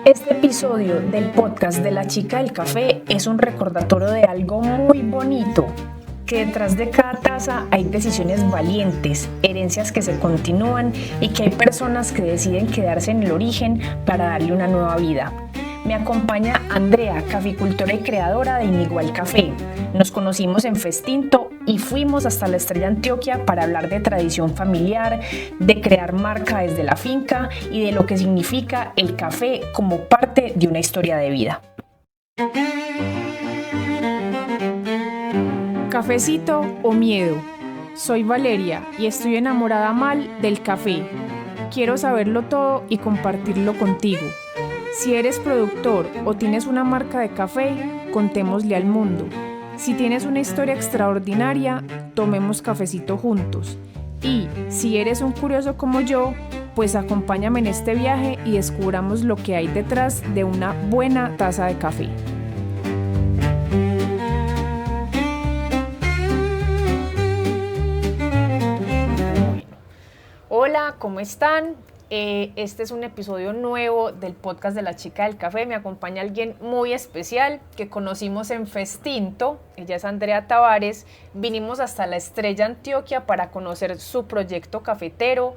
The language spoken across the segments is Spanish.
Este episodio del podcast de La Chica del Café es un recordatorio de algo muy bonito, que detrás de cada taza hay decisiones valientes, herencias que se continúan y que hay personas que deciden quedarse en el origen para darle una nueva vida. Me acompaña Andrea, caficultora y creadora de Inigual Café. Nos conocimos en Festinto y fuimos hasta la Estrella Antioquia para hablar de tradición familiar, de crear marca desde la finca y de lo que significa el café como parte de una historia de vida. Cafecito o miedo. Soy Valeria y estoy enamorada mal del café. Quiero saberlo todo y compartirlo contigo. Si eres productor o tienes una marca de café, contémosle al mundo. Si tienes una historia extraordinaria, tomemos cafecito juntos. Y si eres un curioso como yo, pues acompáñame en este viaje y descubramos lo que hay detrás de una buena taza de café. Hola, ¿cómo están? Este es un episodio nuevo del podcast de La Chica del Café. Me acompaña alguien muy especial que conocimos en Festinto. Ella es Andrea Tavares. Vinimos hasta la Estrella Antioquia para conocer su proyecto cafetero.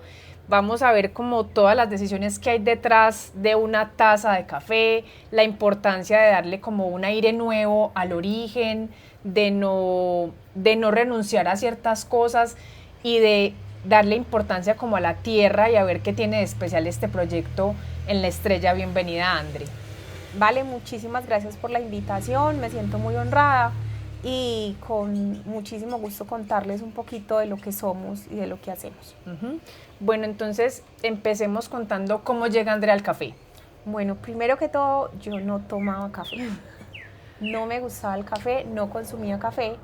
Vamos a ver como todas las decisiones que hay detrás de una taza de café, la importancia de darle como un aire nuevo al origen, de no renunciar a ciertas cosas y de darle importancia como a la tierra y a ver qué tiene de especial este proyecto en la Estrella. Bienvenida, Andre. Vale, muchísimas gracias por la invitación, me siento muy honrada y con muchísimo gusto contarles un poquito de lo que somos y de lo que hacemos. Bueno, entonces empecemos contando cómo llega Andrea al café. Bueno, primero que todo, yo no tomaba café, no me gustaba el café, no consumía café,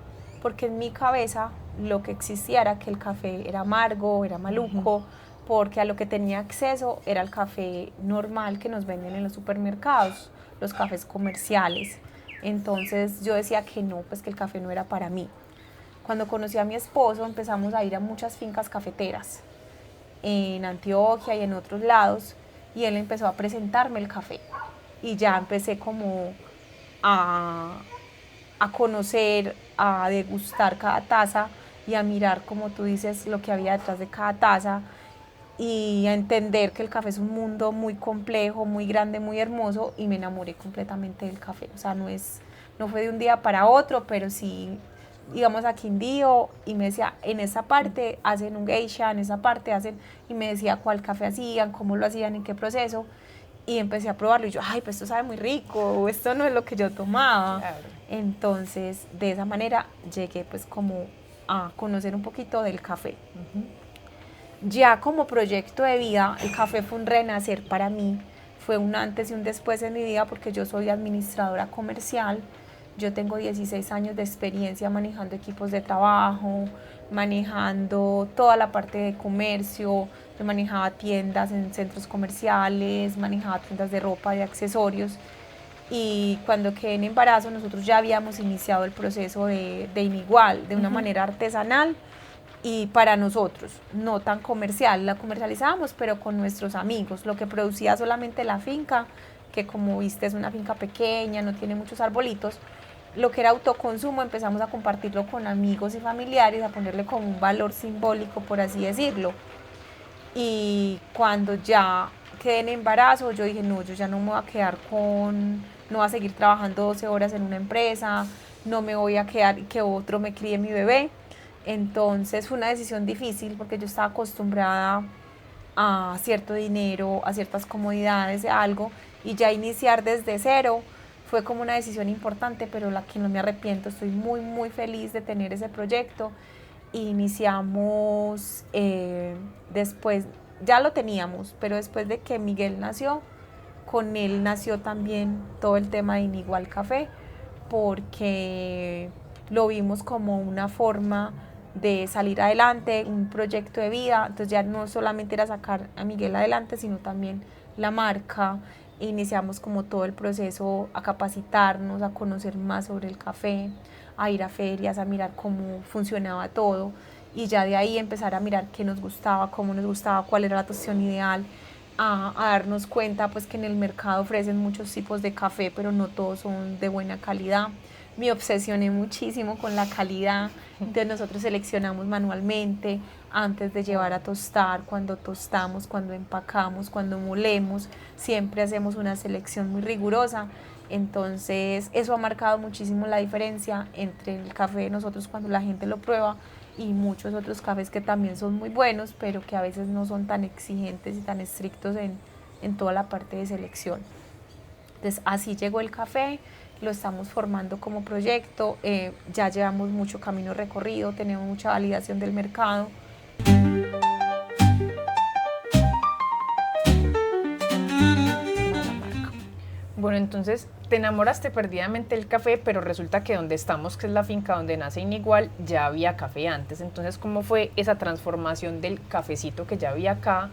porque en mi cabeza lo que existía era que el café era amargo, era maluco, porque a lo que tenía acceso era el café normal que nos venden en los supermercados, los cafés comerciales. Entonces yo decía que no, pues que el café no era para mí. Cuando conocí a mi esposo empezamos a ir a muchas fincas cafeteras en Antioquia y en otros lados, y él empezó a presentarme el café y ya empecé como a conocer, a degustar cada taza y a mirar, como tú dices, lo que había detrás de cada taza y a entender que el café es un mundo muy complejo, muy grande, muy hermoso, y me enamoré completamente del café. O sea, no fue de un día para otro, pero sí íbamos a Quindío y me decía, en esa parte hacen un geisha, en esa parte hacen, y me decía cuál café hacían, cómo lo hacían, en qué proceso, y empecé a probarlo y yo, ay, pues esto sabe muy rico, esto no es lo que yo tomaba. Claro. Entonces, de esa manera llegué pues como a conocer un poquito del café. Ya como proyecto de vida, el café fue un renacer para mí, fue un antes y un después en mi vida porque yo soy administradora comercial, yo tengo 16 años de experiencia manejando equipos de trabajo, manejando toda la parte de comercio, yo manejaba tiendas en centros comerciales, manejaba tiendas de ropa, de accesorios, y cuando quedé en embarazo nosotros ya habíamos iniciado el proceso de Inigual, de una manera artesanal y para nosotros, no tan comercial, la comercializábamos pero con nuestros amigos, lo que producía solamente la finca, que como viste es una finca pequeña, no tiene muchos arbolitos, lo que era autoconsumo empezamos a compartirlo con amigos y familiares, a ponerle como un valor simbólico, por así decirlo. Y cuando ya quedé en embarazo, yo dije, no, yo ya no me voy a quedar no voy a seguir trabajando 12 horas en una empresa, no me voy a quedar y que otro me críe mi bebé. Entonces fue una decisión difícil porque yo estaba acostumbrada a cierto dinero, a ciertas comodidades, a algo, y ya iniciar desde cero fue como una decisión importante, pero la que no me arrepiento. Estoy muy, muy feliz de tener ese proyecto. Iniciamos después, ya lo teníamos, pero después de que Miguel nació, con él nació también todo el tema de Inigual Café, porque lo vimos como una forma de salir adelante, un proyecto de vida. Entonces ya no solamente era sacar a Miguel adelante, sino también la marca. Iniciamos como todo el proceso a capacitarnos, a conocer más sobre el café, a ir a ferias, a mirar cómo funcionaba todo, y ya de ahí empezar a mirar qué nos gustaba, cómo nos gustaba, cuál era la tostación ideal, a darnos cuenta pues que en el mercado ofrecen muchos tipos de café, pero no todos son de buena calidad. Me obsesioné muchísimo con la calidad, entonces nosotros seleccionamos manualmente antes de llevar a tostar, cuando tostamos, cuando empacamos, cuando molemos, siempre hacemos una selección muy rigurosa. Entonces eso ha marcado muchísimo la diferencia entre el café de nosotros cuando la gente lo prueba y muchos otros cafés que también son muy buenos, pero que a veces no son tan exigentes y tan estrictos en toda la parte de selección. Entonces así llegó el café, lo estamos formando como proyecto, ya llevamos mucho camino recorrido, tenemos mucha validación del mercado. Bueno, entonces te enamoraste perdidamente del café, pero resulta que donde estamos, que es la finca donde nace Inigual, ya había café antes. Entonces, ¿cómo fue esa transformación del cafecito que ya había acá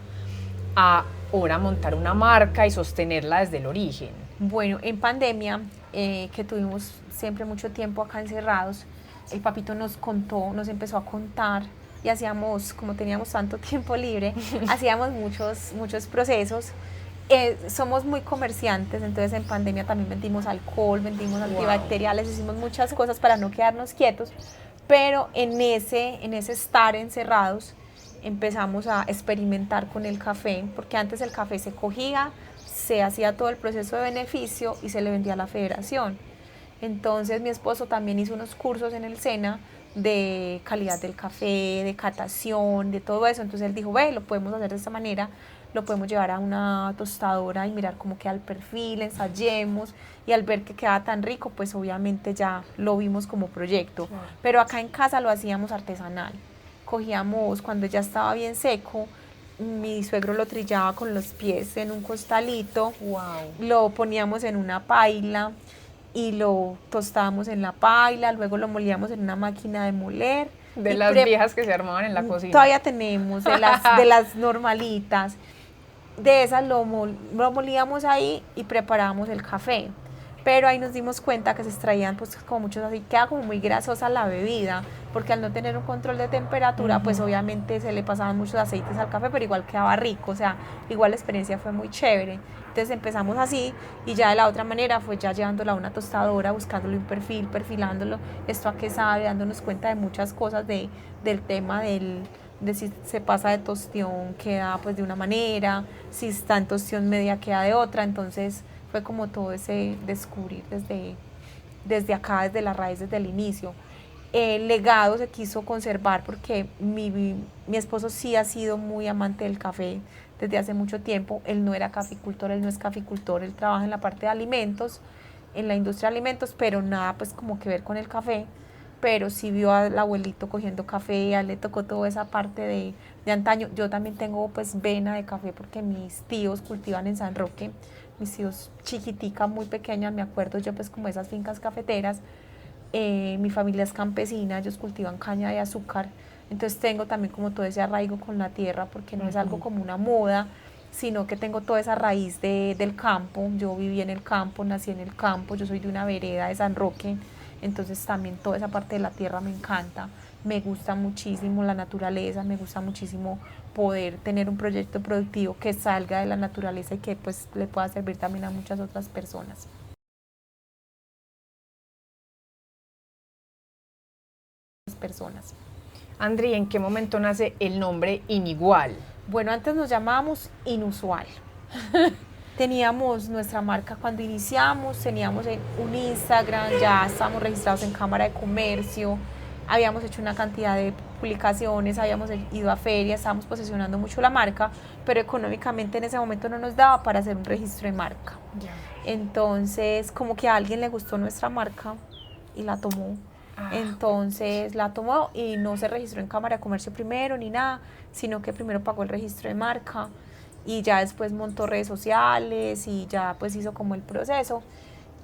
a ahora montar una marca y sostenerla desde el origen? Bueno, en pandemia, que tuvimos siempre mucho tiempo acá encerrados, el papito nos contó, nos empezó a contar y hacíamos, como teníamos tanto tiempo libre, hacíamos muchos procesos. Somos muy comerciantes, entonces en pandemia también vendimos alcohol, vendimos antibacteriales, hicimos muchas cosas para no quedarnos quietos, pero en ese estar encerrados empezamos a experimentar con el café, porque antes el café se cogía, se hacía todo el proceso de beneficio y se le vendía a la federación. Entonces mi esposo también hizo unos cursos en el SENA de calidad del café, de catación, de todo eso. Entonces él dijo, ve, lo podemos hacer de esta manera, lo podemos llevar a una tostadora y mirar cómo queda el perfil, ensayemos, y al ver que queda tan rico, pues obviamente ya lo vimos como proyecto. Claro. Pero acá en casa lo hacíamos artesanal. Cogíamos, cuando ya estaba bien seco, mi suegro lo trillaba con los pies en un costalito, lo poníamos en una paila y lo tostábamos en la paila, luego lo molíamos en una máquina de moler. De las viejas que se armaban en la cocina. Todavía tenemos, de las normalitas. De esas lo molíamos ahí y preparábamos el café. Pero ahí nos dimos cuenta que se extraían pues como muchos, así queda como muy grasosa la bebida, porque al no tener un control de temperatura, pues obviamente se le pasaban muchos aceites al café, pero igual quedaba rico, o sea, igual la experiencia fue muy chévere. Entonces empezamos así y ya de la otra manera fue ya llevándolo a una tostadora, buscándole un perfil, perfilándolo, esto a qué sabe, dándonos cuenta de muchas cosas del tema de si se pasa de tostión queda pues de una manera, si está en tostión media queda de otra. Entonces fue como todo ese descubrir desde acá, desde la raíz, desde el inicio. El legado se quiso conservar porque mi esposo sí ha sido muy amante del café desde hace mucho tiempo. Él no era caficultor, él no es caficultor, él trabaja en la parte de alimentos, en la industria de alimentos, pero nada pues como que ver con el café. Pero sí vio al abuelito cogiendo café, a él le tocó toda esa parte de antaño. Yo también tengo pues vena de café porque mis tíos cultivan en San Roque, mis tíos chiquitica, muy pequeña, me acuerdo yo pues como esas fincas cafeteras. Mi familia es campesina, ellos cultivan caña de azúcar, entonces tengo también como todo ese arraigo con la tierra, porque no es algo como una moda, sino que tengo toda esa raíz del campo. Yo viví en el campo, nací en el campo, yo soy de una vereda de San Roque, entonces también toda esa parte de la tierra me encanta, me gusta muchísimo la naturaleza, me gusta muchísimo poder tener un proyecto productivo que salga de la naturaleza y que pues le pueda servir también a muchas otras personas. Andri, ¿en qué momento nace el nombre Inigual? Bueno, antes nos llamábamos Inusual. Teníamos nuestra marca cuando iniciamos, teníamos un Instagram, ya estábamos registrados en Cámara de Comercio, habíamos hecho una cantidad de publicaciones, habíamos ido a ferias, estábamos posicionando mucho la marca, pero económicamente en ese momento no nos daba para hacer un registro de marca. Entonces, como que a alguien le gustó nuestra marca y la tomó. Entonces la tomó y no se registró en Cámara de Comercio primero ni nada, sino que primero pagó el registro de marca y ya después montó redes sociales y ya pues hizo como el proceso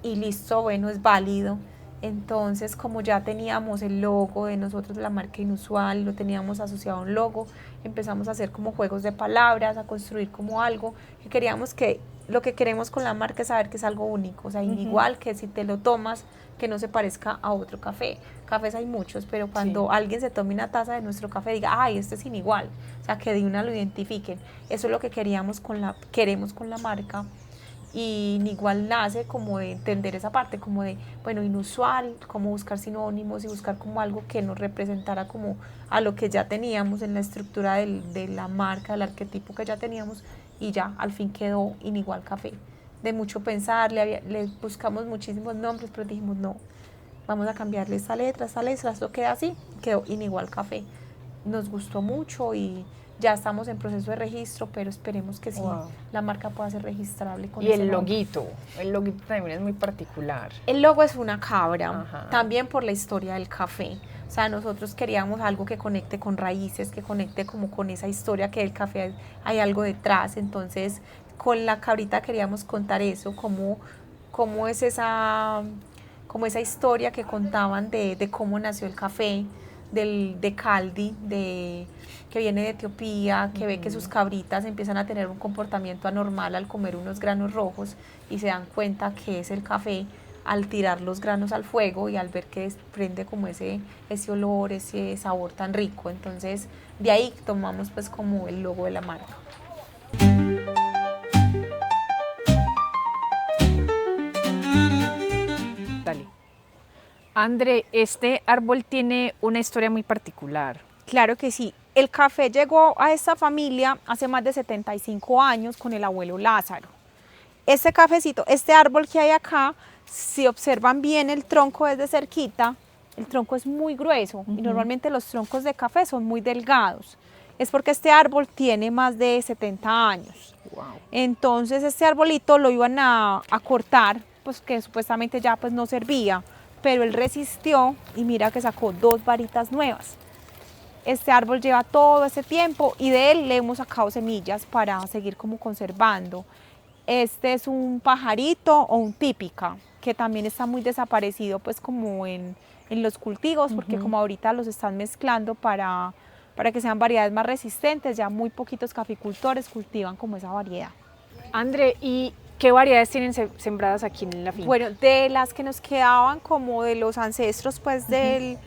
y listo, bueno, es válido. Entonces, como ya teníamos el logo de nosotros, la marca Inusual, lo teníamos asociado a un logo, empezamos a hacer como juegos de palabras, a construir como algo que queríamos, que lo que queremos con la marca es saber que es algo único, o sea, igual que si te lo tomas que no se parezca a otro café. Cafés hay muchos, pero cuando Sí. alguien se tome una taza de nuestro café diga, ay, este es inigual, o sea, que de una lo identifiquen. Eso es lo que queremos con la marca. Y igual nace como de entender esa parte, como de, bueno, inusual, como buscar sinónimos y buscar como algo que nos representara como a lo que ya teníamos en la estructura de la marca, del arquetipo que ya teníamos, y ya al fin quedó Inigual Café. De mucho pensar, le buscamos muchísimos nombres, pero dijimos no, vamos a cambiarle esta letra, esto queda así, quedó Inigual Café. Nos gustó mucho y ya estamos en proceso de registro, pero esperemos que sí, Wow. la marca pueda ser registrable con Y ese el nombre. loguito también es muy particular. El logo es una cabra, Ajá. también por la historia del café. O sea, nosotros queríamos algo que conecte con raíces, que conecte como con esa historia que el café hay algo detrás. Entonces, con la cabrita queríamos contar eso, cómo es como esa historia que contaban de cómo nació el café, de Caldi, que viene de Etiopía, que ve que sus cabritas empiezan a tener un comportamiento anormal al comer unos granos rojos y se dan cuenta que es el café al tirar los granos al fuego y al ver que prende como ese olor, ese sabor tan rico. Entonces, de ahí tomamos pues como el logo de la marca. Dale. André, este árbol tiene una historia muy particular. Claro que sí. El café llegó a esta familia hace más de 75 años con el abuelo Lázaro. Este cafecito, este árbol que hay acá, si observan bien el tronco desde cerquita, el tronco es muy grueso y normalmente los troncos de café son muy delgados. Es porque este árbol tiene más de 70 años. Wow. Entonces este arbolito lo iban a cortar, pues que supuestamente ya pues no servía, pero él resistió y mira que sacó 2 varitas nuevas. Este árbol lleva todo ese tiempo y de él le hemos sacado semillas para seguir como conservando. Este es un pajarito o un típica, que también está muy desaparecido pues como en los cultivos, porque como ahorita los están mezclando para que sean variedades más resistentes, ya muy poquitos caficultores cultivan como esa variedad. André, ¿y qué variedades tienen sembradas aquí en la finca? Bueno, de las que nos quedaban como de los ancestros pues del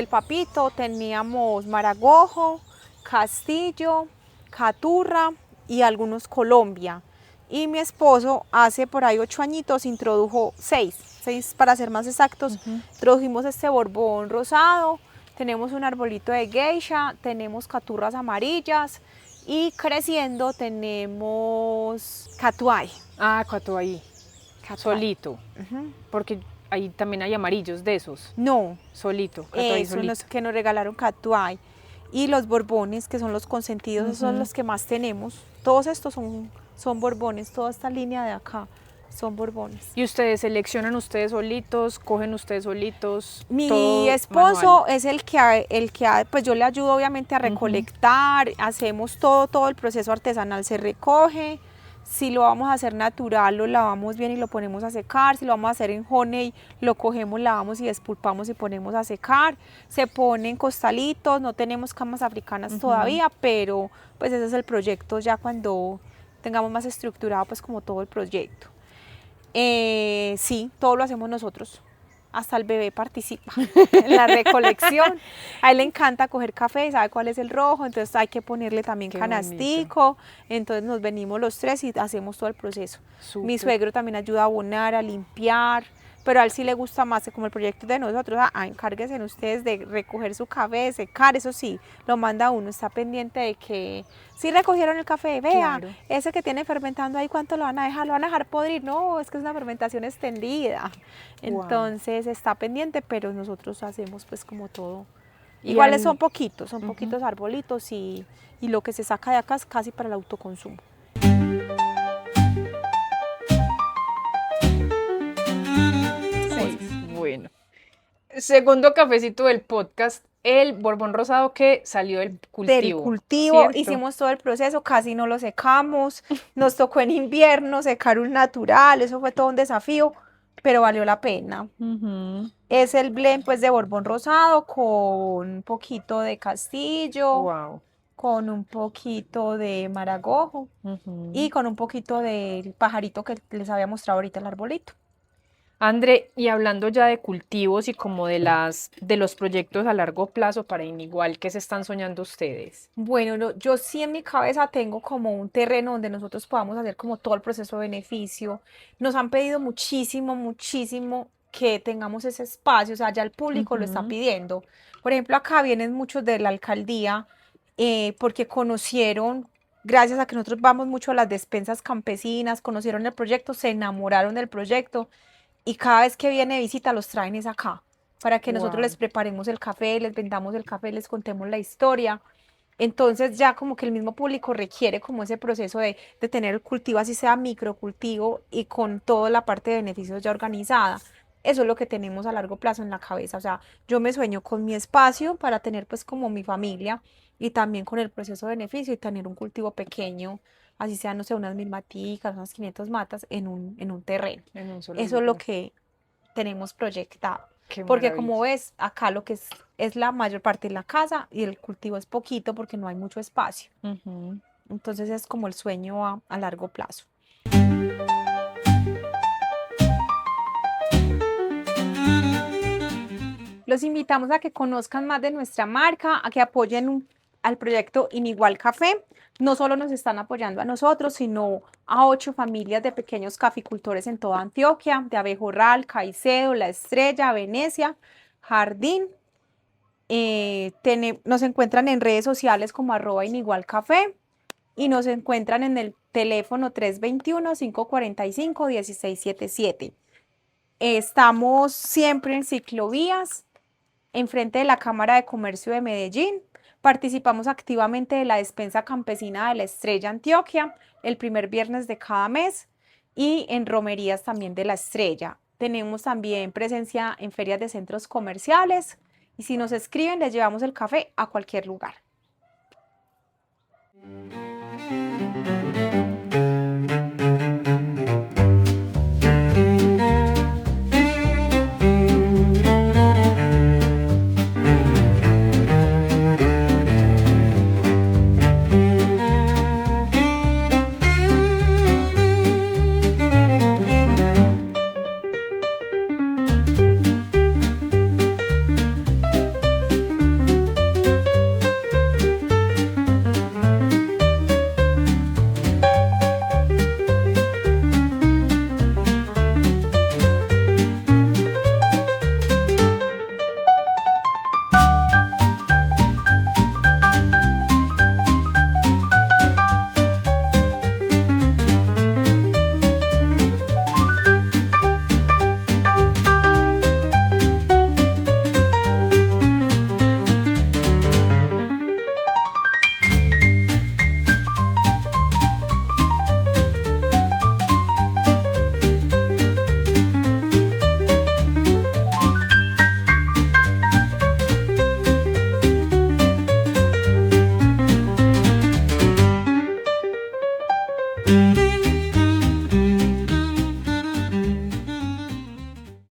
papito, teníamos maragojo, castillo, caturra y algunos Colombia. Y mi esposo hace por ahí 8 añitos introdujo 6 para ser más exactos. Introdujimos este borbón rosado, tenemos un arbolito de geisha, tenemos caturras amarillas y creciendo tenemos catuay. Ah, Catuay, solito. Porque ahí también hay amarillos de esos. No, Solito, Catuay son solito. los que nos regalaron catuay. Y los borbones, que son los consentidos, esos son los que más tenemos. Todos estos son borbones, toda esta línea de acá son borbones. ¿Y ustedes seleccionan ustedes solitos, cogen ustedes solitos? Mi todo esposo manual? es pues yo le ayudo obviamente a recolectar, hacemos todo el proceso artesanal se recoge. Si lo vamos a hacer natural, lo lavamos bien y lo ponemos a secar. Si lo vamos a hacer en honey, lo cogemos, lavamos y despulpamos y ponemos a secar. Se ponen costalitos, no tenemos camas africanas todavía, pero pues ese es el proyecto ya cuando tengamos más estructurado pues como todo el proyecto. Sí, todo lo hacemos nosotros. Hasta el bebé participa en la recolección. A él le encanta coger café, sabe cuál es el rojo, entonces hay que ponerle también Qué canastico. Entonces nos venimos los 3 y hacemos todo el proceso. Súper. Mi suegro también ayuda a abonar, a limpiar, pero a él sí le gusta más que como el proyecto de nosotros, encárguense ustedes de recoger su café, de secar, eso sí, lo manda uno, está pendiente de que si recogieron el café, vea, Claro. ese que tiene fermentando ahí, ¿cuánto lo van a dejar? ¿Lo van a dejar podrir? No, es que es una fermentación extendida. Entonces está pendiente, pero nosotros hacemos pues como todo. Y Iguales han- son poquitos arbolitos y lo que se saca de acá es casi para el autoconsumo. Bueno. Segundo cafecito del podcast, el borbón rosado que salió del cultivo. Del cultivo, ¿cierto? hicimos todo el proceso, casi no lo secamos, nos tocó en invierno secar un natural, eso fue todo un desafío, pero valió la pena. Es el blend pues de borbón rosado con un poquito de castillo, Wow. con un poquito de maragojo y con un poquito del pajarito que les había mostrado ahorita el arbolito. André, y hablando ya de cultivos y como de los proyectos a largo plazo para Inigual, ¿qué se están soñando ustedes? Bueno, yo sí en mi cabeza tengo como un terreno donde nosotros podamos hacer como todo el proceso de beneficio. Nos han pedido muchísimo, muchísimo que tengamos ese espacio, o sea, ya el público lo está Ujú. pidiendo. Por ejemplo, acá vienen muchos de la alcaldía porque conocieron, gracias a que nosotros vamos mucho a las despensas campesinas, conocieron el proyecto, se enamoraron del proyecto y cada vez que viene visita los traen es acá, para que nosotros les Wow. preparemos el café, les vendamos el café, les contemos la historia. Entonces ya como que el mismo público requiere como ese proceso de tener el cultivo, así sea microcultivo y con toda la parte de beneficios ya organizada. Eso es lo que tenemos a largo plazo en la cabeza. O sea, yo me sueño con mi espacio para tener pues como mi familia y también con el proceso de beneficio y tener un cultivo pequeño, así sean, no sé, unas 1000 maticas, unas 500 matas en un terreno. En un solo Eso es lo lugar. que tenemos proyectado. Qué Porque como maravilla. ves, acá lo que es la mayor parte de la casa y el cultivo es poquito porque no hay mucho espacio. Ujú. Entonces es como el sueño a largo plazo. Los invitamos a que conozcan más de nuestra marca, a que apoyen al proyecto Inigual Café. No solo nos están apoyando a nosotros, sino a 8 familias de pequeños caficultores en toda Antioquia, de Abejorral, Caicedo, La Estrella, Venecia, Jardín. Nos encuentran en redes sociales como @inigualcafé y nos encuentran en el teléfono 321-545-1677. Estamos siempre en ciclovías, enfrente de la Cámara de Comercio de Medellín. Participamos activamente de la despensa campesina de la Estrella Antioquia el primer viernes de cada mes y en romerías también de la Estrella. Tenemos también presencia en ferias de centros comerciales y si nos escriben les llevamos el café a cualquier lugar.